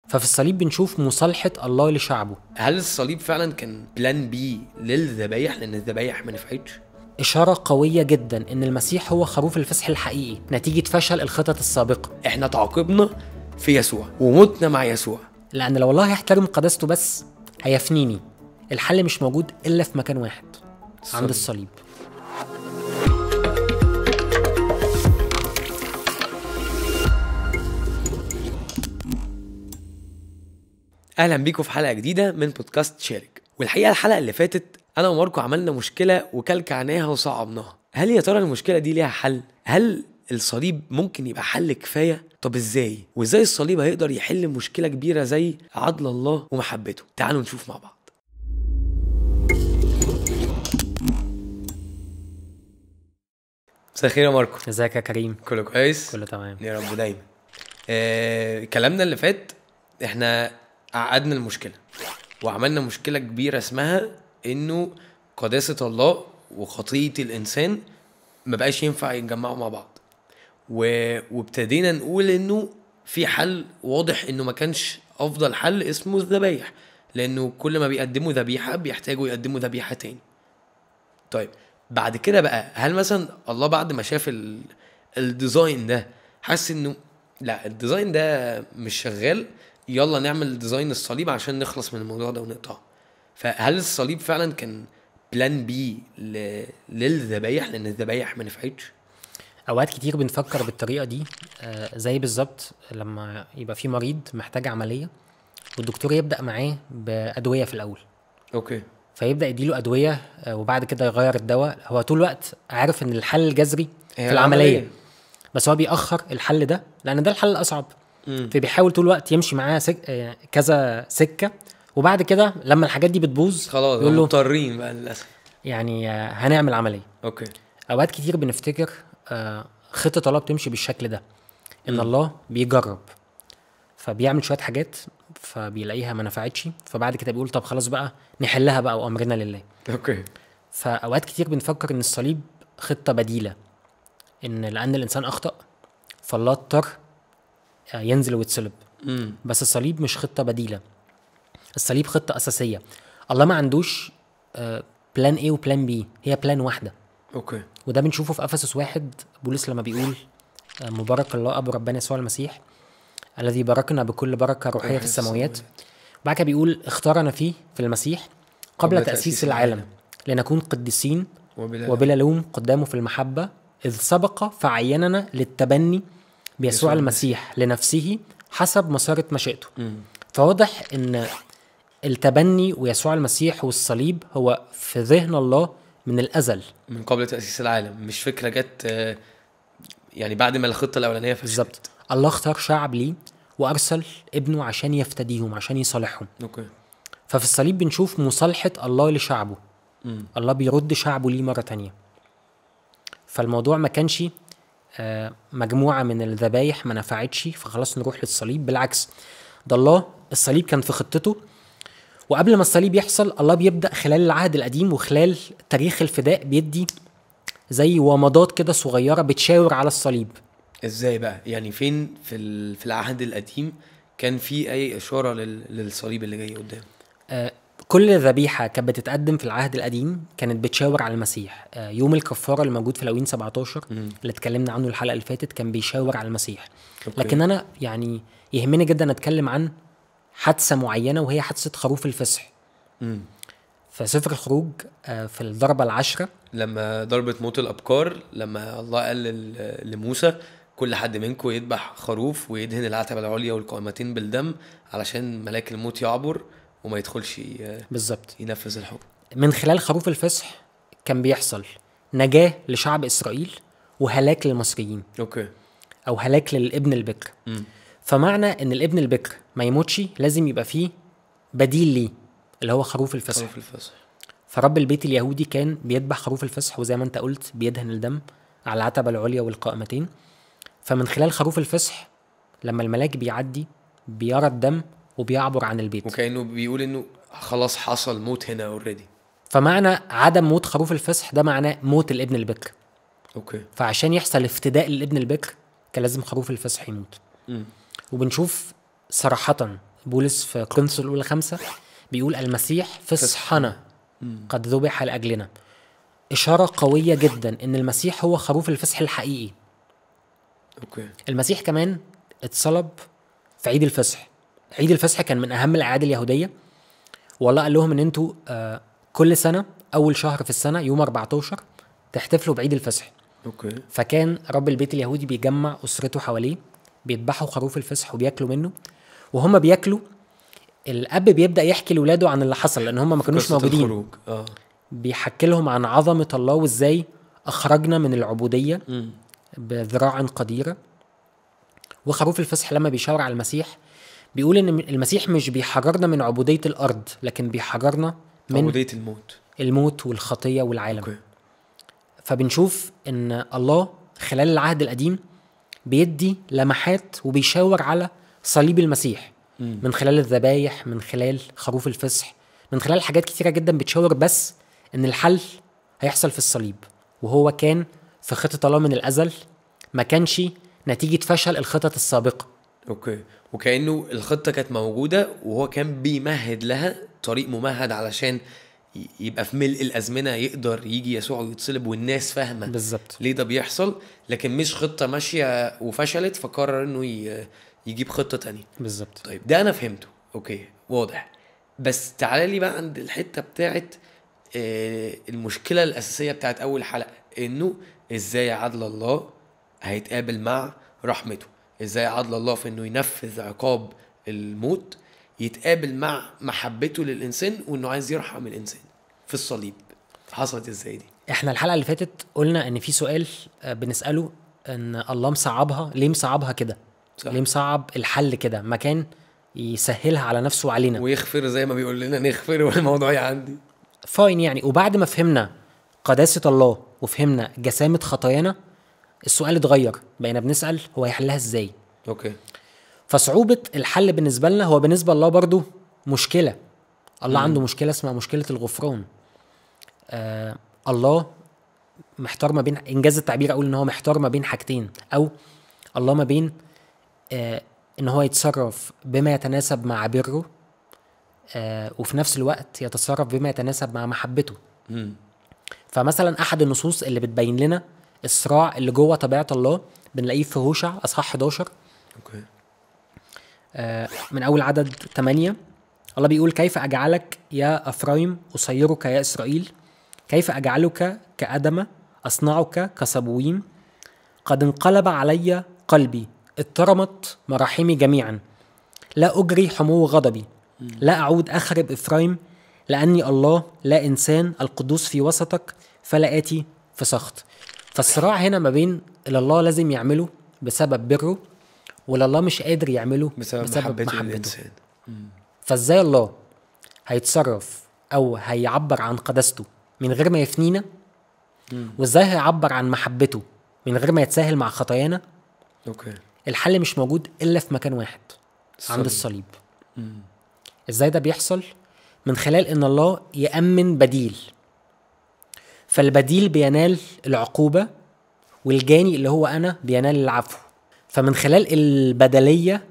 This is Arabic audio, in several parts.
ففي الصليب بنشوف مصالحة الله لشعبه. هل الصليب فعلا كان بلان بي للذبايح لان الذبايح ما نفعتش؟ إشارة قوية جدا إن المسيح هو خروف الفصح الحقيقي نتيجة فشل الخطط السابقة. احنا تعاقبنا في يسوع ومتنا مع يسوع، لأن لو الله يحترم قداسته بس هيفنيني. الحل مش موجود إلا في مكان واحد، عند الصليب. اهلا بيكم في حلقه جديده من بودكاست شارك. والحقيقه الحلقه اللي فاتت انا وماركو عملنا مشكله وكلكعناها وصعبناها. هل يا ترى المشكله دي ليها حل؟ هل الصليب ممكن يبقى حل كفايه؟ طب ازاي؟ وازاي الصليب هيقدر يحل مشكله كبيره زي عدل الله ومحبته؟ تعالوا نشوف مع بعض. مساء الخير يا ماركو. ازيك يا كريم؟ كله كويس؟ كله تمام يا رب دايما. كلامنا اللي فات احنا عقدنا المشكله وعملنا مشكله كبيره اسمها انه قداسه الله وخطيه الانسان ما بقاش ينفع يتجمعوا مع بعض، وابتدينا نقول انه في حل واضح انه ما كانش افضل حل اسمه الذبايح، لانه كل ما بيقدموا ذبيحه بيحتاجوا يقدموا ذبيحه تاني. طيب بعد كده بقى هل مثلا الله بعد ما شاف الديزاين ده حس انه لا الديزاين ده مش شغال، يلا نعمل ديزاين الصليب عشان نخلص من الموضوع ده ونقطعه؟ فهل الصليب فعلا كان بلان بي للذبايح لان الذبايح ما نفعتش؟ اوقات كتير بنفكر بالطريقه دي، زي بالظبط لما يبقى في مريض محتاج عمليه والدكتور يبدا معاه بادويه في الاول. اوكي. فيبدا يديله ادويه، وبعد كده يغير الدواء. هو طول الوقت عارف ان الحل الجذري في العمليه، بس هو بيأخر الحل ده لان ده الحل الاصعب. فبيحاول طول الوقت يمشي معاه كذا سكه، وبعد كده لما الحاجات دي بتبوظ خلاص يقول له مضطرين بقى للاسف يعني هنعمل عمليه. اوكي. اوقات كتير بنفتكر خطه الله بتمشي بالشكل ده، ان الله بيجرب فبيعمل شويه حاجات فبيلاقيها ما نفعتش، فبعد كده بيقول طب خلاص بقى نحلها بقى وامرنا لله. اوكي. فاوقات كتير بنفكر ان الصليب خطه بديله، ان لان الانسان اخطا فالله اضطر ينزل ويتصلب. بس الصليب مش خطه بديله، الصليب خطه اساسيه. الله ما عندوش بلان A وبلان B، هي بلان واحده. اوكي. وده بنشوفه في افسس 1 بولس لما بيقول مبارك الله ابو ربنا يسوع المسيح الذي باركنا بكل بركه روحيه في السماوات. بعد كده بيقول اختارنا فيه في المسيح قبل تأسيس العالم لنكون قديسين وبلا لوم قدامه في المحبه، اذ سبق فعيننا للتبني بيسوع المسيح لنفسه حسب مسارة مشيئته. فواضح ان التبني ويسوع المسيح والصليب هو في ذهن الله من الازل، من قبل تأسيس العالم، مش فكرة جت يعني بعد ما الخطة الأولانية فشلت. بالظبط. الله اختار شعب ليه وارسل ابنه عشان يفتديهم، عشان يصالحهم. اوكي. ففي الصليب بنشوف مصالحة الله لشعبه. الله بيرد شعبه ليه مرة تانية. فالموضوع ما كانش مجموعة من الذبايح ما نفعتش فخلاص نروح للصليب، بالعكس ده الله الصليب كان في خطته. وقبل ما الصليب يحصل الله بيبدأ خلال العهد القديم وخلال تاريخ الفداء بيدي زي ومضات كده صغيرة بتشاور على الصليب. ازاي بقى؟ يعني فين في العهد القديم كان في اي اشارة للصليب اللي جاي قدام؟ كل ذبيحة كانت بتتقدم في العهد القديم كانت بتشاور على المسيح. يوم الكفارة اللي موجود في لاويين 17 اللي اتكلمنا عنه الحلقة اللي فاتت كان بيشاور على المسيح. أوكي. لكن أنا يعني يهمني جدا أتكلم عن حادثة معينة وهي حادثة خروف الفصح. في سفر الخروج في الضربة العشرة لما ضربة موت الأبكار، لما الله قال لموسى كل حد منكم يذبح خروف ويدهن العتبة العليا والقائمتين بالدم علشان ملاك الموت يعبر وما يدخلش بالظبط ينفذ الحكم. من خلال خروف الفصح كان بيحصل نجاة لشعب إسرائيل وهلاك للمصريين. أوكي. أو هلاك للابن البكر. فمعنى إن الابن البكر ما يموتش لازم يبقى فيه بديل ليه اللي هو خروف الفصح. فرب البيت اليهودي كان بيذبح خروف الفصح، وزي ما انت قلت بيدهن الدم على العتبة العليا والقائمتين. فمن خلال خروف الفصح لما الملاك بيعدي بيرى الدم وبيعبر عن البيت، وكأنه بيقول انه خلاص حصل موت هنا اوريدي. فمعنى عدم موت خروف الفصح ده معناه موت الابن البكر. اوكي. فعشان يحصل افتداء للابن البكر كان لازم خروف الفصح يموت. وبنشوف صراحة بولس في كورنثوس الاولى 5 بيقول المسيح فصحنا قد ذبح لاجلنا. اشاره قويه جدا ان المسيح هو خروف الفصح الحقيقي. اوكي. المسيح كمان اتصلب في عيد الفصح. عيد الفصح كان من اهم الاعياد اليهوديه، والله قال لهم ان انتوا كل سنه اول شهر في السنه يوم 14 تحتفلوا بعيد الفصح. اوكي. فكان رب البيت اليهودي بيجمع اسرته حواليه، بيذبحوا خروف الفصح وبياكلوا منه. وهم بياكلوا الاب بيبدا يحكي لاولاده عن اللي حصل لان هم ما كانوش موجودين. بيحكي لهم عن عظمه الله وازاي اخرجنا من العبوديه بذراع قديره. وخروف الفصح لما بيشاور على المسيح بيقول ان المسيح مش بيحررنا من عبوديه الارض، لكن بيحررنا من عبوديه الموت والخطيه والعالم. أوكي. فبنشوف ان الله خلال العهد القديم بيدي لمحات وبيشاور على صليب المسيح من خلال الذبايح، من خلال خروف الفصح، من خلال حاجات كتيرة جدا بتشاور بس ان الحل هيحصل في الصليب. وهو كان في خطة الله من الأزل، ما كانش نتيجة فشل الخطط السابقة. اوكي. وكأنه الخطة كانت موجودة وهو كان بيمهد لها طريق ممهد علشان يبقى في ملء الأزمنة يقدر يجي يسوع ويتصلب والناس فاهمة بالظبط ليه ده بيحصل، لكن مش خطة ماشية وفشلت فقرر انه يجيب خطة تانية. بالظبط. طيب ده انا فهمته، اوكي واضح. بس تعالى لي بقى عند الحتة بتاعت المشكلة الأساسية بتاعت أول حلقة، انه ازاي عدل الله هيتقابل مع رحمته، ازاي عدل الله في انه ينفذ عقاب الموت يتقابل مع محبته للإنسان وانه عايز يرحم الإنسان في الصليب. حصلت ازاي دي؟ احنا الحلقة اللي فاتت قلنا ان في سؤال بنسأله، ان الله مصعبها ليه؟ مصعبها كده ليه؟ مصعب الحل كده، ما كان يسهلها على نفسه وعلينا ويغفر زي ما بيقول لنا نغفر والموضوع عندي فاين يعني. وبعد ما فهمنا قداسة الله وفهمنا جسامة خطايانا السؤال اتغير، بقينا بنسأل هو هيحلها ازاي. اوكي. فصعوبة الحل بالنسبة لنا هو بالنسبة الله برضو مشكلة. الله عنده مشكلة اسمها مشكلة الغفران. الله محتار ما بين، انجاز التعبير اقول ان هو محتار ما بين حاجتين، او الله ما بين ان هو يتصرف بما يتناسب مع بره وفي نفس الوقت يتصرف بما يتناسب مع محبته. فمثلا احد النصوص اللي بتبين لنا الصراع اللي جوه طبيعة الله بنلاقيه في هوشع اصحاح 11. اوكي. من اول عدد 8 الله بيقول كيف اجعلك يا افرايم اصيرك يا اسرائيل، كيف اجعلك كادم اصنعك كسبويم، قد انقلب علي قلبي اضطرمت مراحمي جميعا، لا اجري حمو غضبي، لا اعود اخرب افرايم، لاني الله لا انسان القدوس في وسطك فلا اتي في سخط. فالصراع هنا ما بين اللي الله لازم يعمله بسبب بره واللي الله مش قادر يعمله بسبب محبته. فازاي الله هيتصرف او هيعبر عن قداسته من غير ما يفنينا، وازاي هيعبر عن محبته من غير ما يتساهل مع خطايانا؟ اوكي. الحل مش موجود الا في مكان واحد، عند الصليب. ازاي ده بيحصل؟ من خلال ان الله يأمن بديل. فالبديل بينال العقوبة والجاني اللي هو انا بينال العفو. فمن خلال البدلية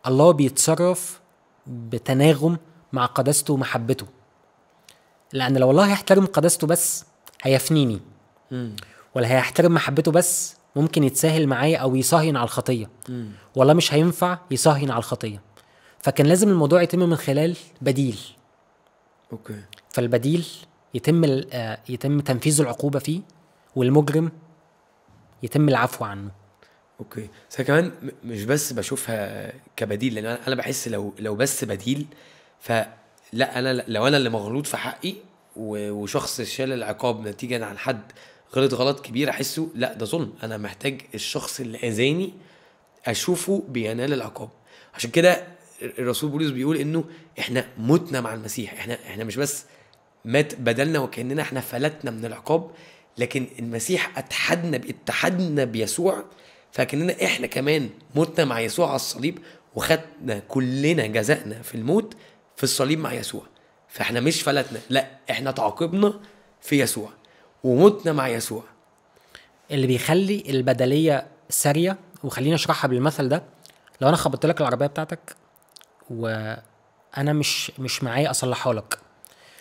الله بيتصرف بتناغم مع قداسته ومحبته. لأن لو الله هيحترم قداسته بس هيفنيني، ولا هيحترم محبته بس ممكن يتساهل معايا أو يصهين على الخطية، ولا مش هينفع يصهين على الخطية. فكان لازم الموضوع يتم من خلال بديل. اوكي. فالبديل يتم تنفيذ العقوبة فيه، والمجرم يتم العفو عنه. اوكي. بس كمان مش بس بشوفها كبديل، لان انا بحس لو بس بديل فلا، انا لو انا اللي مغلوط في حقي وشخص شال العقاب نتيجه عن حد غلط كبير احسه لا ده ظلم، انا محتاج الشخص اللي اذاني اشوفه بينال العقاب. عشان كده الرسول بولس بيقول انه احنا متنا مع المسيح، احنا مش بس مات بدلنا وكاننا احنا فلتنا من العقاب، لكن المسيح اتحدنا بيسوع، فكأننا احنا كمان متنا مع يسوع على الصليب، وخدنا كلنا جزائنا في الموت في الصليب مع يسوع. فاحنا مش فلتنا، لا احنا تعاقبنا في يسوع ومتنا مع يسوع. اللي بيخلي البدلية سارية، وخلينا اشرحها بالمثل ده. لو انا خبطت لك العربية بتاعتك وانا مش معايا اصلحها لك.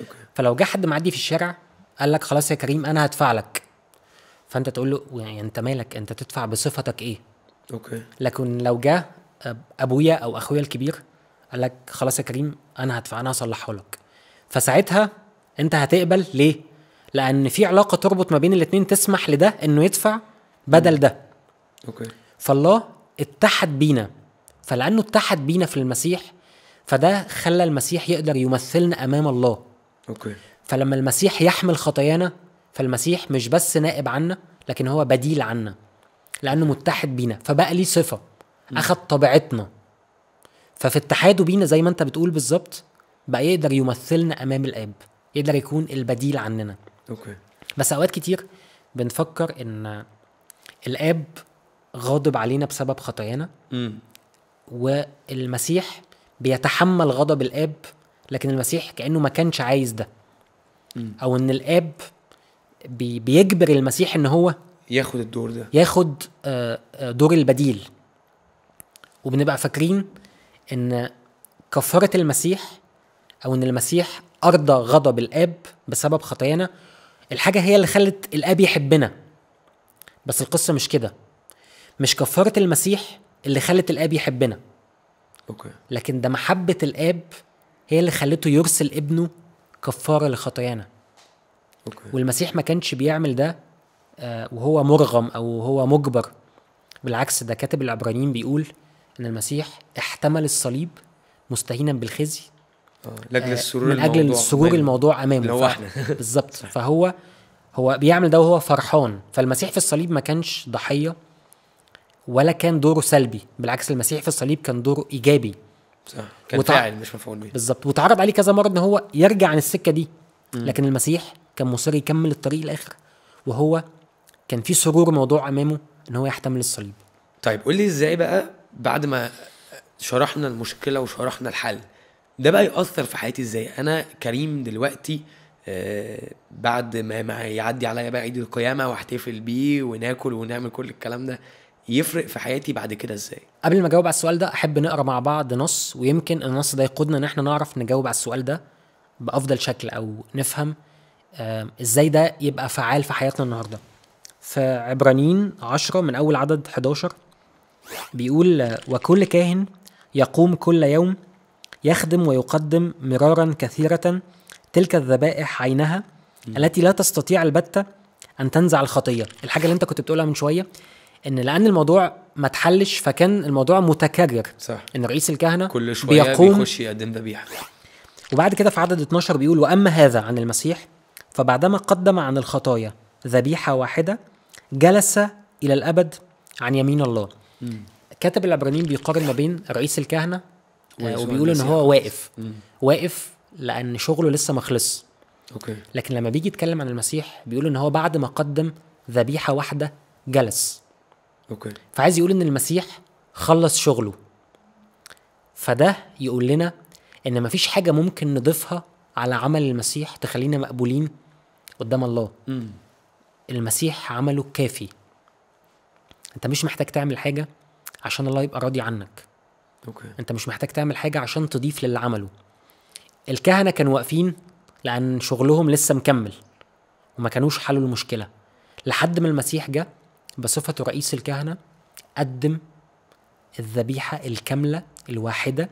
اوكي. فلو جه حد معدي في الشارع قال لك خلاص يا كريم انا هدفع لك، فانت تقول له يعني انت مالك، انت تدفع بصفتك ايه؟ اوكي. لكن لو جه ابويا او اخويا الكبير قال لك خلاص يا كريم انا هدفع، انا هصلحه لك، فساعتها انت هتقبل. ليه؟ لان في علاقه تربط ما بين الاتنين تسمح لده انه يدفع بدل ده. اوكي. فالله اتحد بينا، فلانه اتحد بينا في المسيح فده خلى المسيح يقدر يمثلنا امام الله. اوكي. فلما المسيح يحمل خطايانا فالمسيح مش بس نائب عنا لكن هو بديل عنا، لانه متحد بينا فبقى ليه صفه، اخد طبيعتنا. ففي اتحاده بينا زي ما انت بتقول بالظبط بقى يقدر يمثلنا امام الاب، يقدر يكون البديل عننا. اوكي. بس اوقات كتير بنفكر ان الاب غاضب علينا بسبب خطايانا، والمسيح بيتحمل غضب الاب، لكن المسيح كانه ما كانش عايز ده، او ان الاب بيجبر المسيح ان هو ياخد الدور ده، ياخد دور البديل. وبنبقى فاكرين ان كفارة المسيح او ان المسيح ارضى غضب الاب بسبب خطايانا الحاجة هي اللي خلت الاب يحبنا. بس القصة مش كده، مش كفارة المسيح اللي خلت الاب يحبنا، اوكي، لكن ده محبة الاب هي اللي خلته يرسل ابنه كفارة لخطايانا. اوكي. والمسيح ما كانش بيعمل ده وهو مرغم او هو مجبر، بالعكس ده كاتب العبرانيين بيقول ان المسيح احتمل الصليب مستهينا بالخزي لاجل السرور، من اجل السرور الموضوع امامه، اللي هو احنا بالظبط. فهو بيعمل ده وهو فرحان. فالمسيح في الصليب ما كانش ضحية ولا كان دوره سلبي، بالعكس المسيح في الصليب كان دوره ايجابي. صح، كان فاعل مش مفعول به. بالظبط. وتعرض عليه كذا مرة ان هو يرجع عن السكة دي، لكن المسيح كان مصر يكمل الطريق الاخر، وهو كان في سرور موضوع امامه ان هو يحتمل الصليب. طيب قول لي ازاي بقى بعد ما شرحنا المشكلة وشرحنا الحل ده بقى يأثر في حياتي ازاي؟ انا كريم دلوقتي بعد ما يعدي عليا بقى عيد القيامة واحتفل بيه وناكل ونعمل كل الكلام ده، يفرق في حياتي بعد كده ازاي؟ قبل ما اجاوب على السؤال ده احب نقرا مع بعض نص، ويمكن النص ده يقودنا ان احنا نعرف نجاوب على السؤال ده بافضل شكل، او نفهم ازاي ده يبقى فعال في حياتنا النهارده. في عبرانيين 10 من اول عدد 11 بيقول وكل كاهن يقوم كل يوم يخدم ويقدم مرارا كثيرة تلك الذبائح عينها التي لا تستطيع البتة أن تنزع الخطية. الحاجة اللي أنت كنت بتقولها من شوية إن لأن الموضوع ما تحلش فكان الموضوع متكرر. صح. إن رئيس الكهنة كل شوية بيخش يقدم ذبيحة. وبعد كده في عدد 12 بيقول وأما هذا عن المسيح فبعدما قدم عن الخطايا ذبيحة واحدة جلس إلى الأبد عن يمين الله. كاتب العبرانيين بيقارن ما بين رئيس الكهنة وبيقول إن هو واقف لأن شغله لسه ما خلص. أوكي. لكن لما بيجي يتكلم عن المسيح بيقول إن هو بعد ما قدم ذبيحة واحدة جلس. أوكي. فعايز يقول إن المسيح خلص شغله. فده يقول لنا إن مفيش حاجة ممكن نضيفها على عمل المسيح تخلينا مقبولين قدام الله. المسيح عمله كافي. انت مش محتاج تعمل حاجة عشان الله يبقى راضي عنك. أوكي. انت مش محتاج تعمل حاجة عشان تضيف للي عمله. الكهنة كانوا واقفين لأن شغلهم لسه مكمل وما كانوش حلوا المشكلة، لحد ما المسيح جه بصفته رئيس الكهنة قدم الذبيحة الكاملة الواحدة.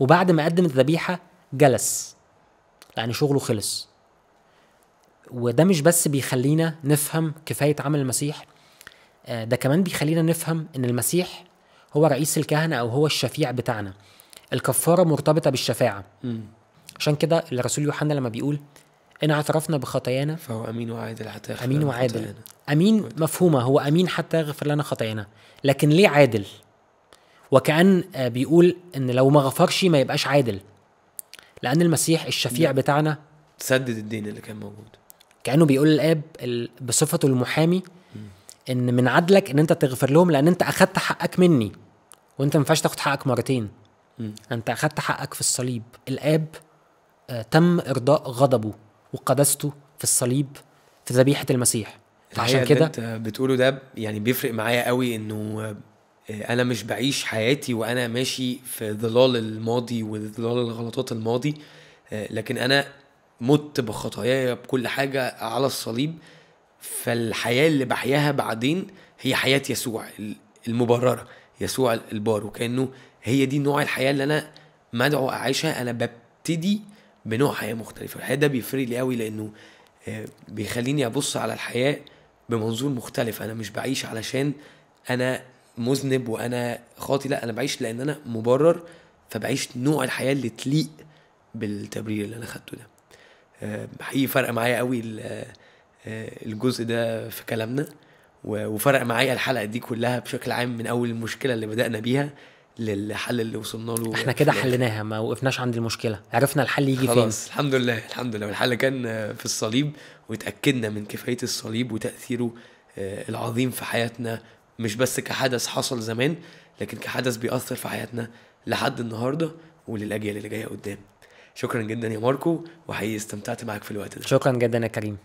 وبعد ما قدم الذبيحة جلس لأن شغله خلص. وده مش بس بيخلينا نفهم كفاية عمل المسيح، ده كمان بيخلينا نفهم ان المسيح هو رئيس الكهنة او هو الشفيع بتاعنا. الكفارة مرتبطة بالشفاعة. عشان كده الرسول يوحنا لما بيقول إن اعترفنا بخطايانا فهو أمين وعادل حتى يغفر أمين وعادل. أمين مفهومة، هو أمين حتى يغفر لنا خطايانا. لكن ليه عادل؟ وكأن بيقول إن لو ما غفرش ما يبقاش عادل، لأن المسيح الشفيع بتاعنا سدد الدين اللي كان موجود. كأنه بيقول للآب بصفته المحامي إن من عدلك إن أنت تغفر لهم لأن أنت أخدت حقك مني، وأنت ما ينفعش تاخد حقك مرتين. أنت أخدت حقك في الصليب. الآب تم إرضاء غضبه وقدسته في الصليب في ذبيحة المسيح. عشان كده انت بتقوله ده يعني بيفرق معايا قوي، انه انا مش بعيش حياتي وانا ماشي في ظلال الماضي وظلال الغلطات الماضي، لكن انا مت بخطاياي بكل حاجة على الصليب. فالحياة اللي بحياها بعدين هي حياة يسوع المبررة، يسوع البار، وكأنه هي دي نوع الحياة اللي أنا مدعو أعيشها. أنا ببتدي بنوع حياة مختلفة. الحياة ده بيفرق لي قوي، لأنه بيخليني أبص على الحياة بمنظور مختلف. أنا مش بعيش علشان أنا مذنب وأنا خاطي، لا، أنا بعيش لأن أنا مبرر، فبعيش نوع الحياة اللي تليق بالتبرير اللي أنا خدته ده. حقيقي فرق معايا قوي الجزء ده في كلامنا، وفرق معايا الحلقة دي كلها بشكل عام، من أول المشكلة اللي بدأنا بيها للحل اللي وصلنا له. احنا كده حلناها، ما وقفناش عند المشكلة، عرفنا الحل يجي فين. خلاص الحمد لله، الحمد لله. الحل كان في الصليب، وتأكدنا من كفاية الصليب وتأثيره العظيم في حياتنا، مش بس كحدث حصل زمان، لكن كحدث بيأثر في حياتنا لحد النهاردة وللأجيال اللي جاية قدام. شكرا جدا يا ماركو، وحقيقي استمتعت معاك في الوقت ده. شكرا جدا يا كريم.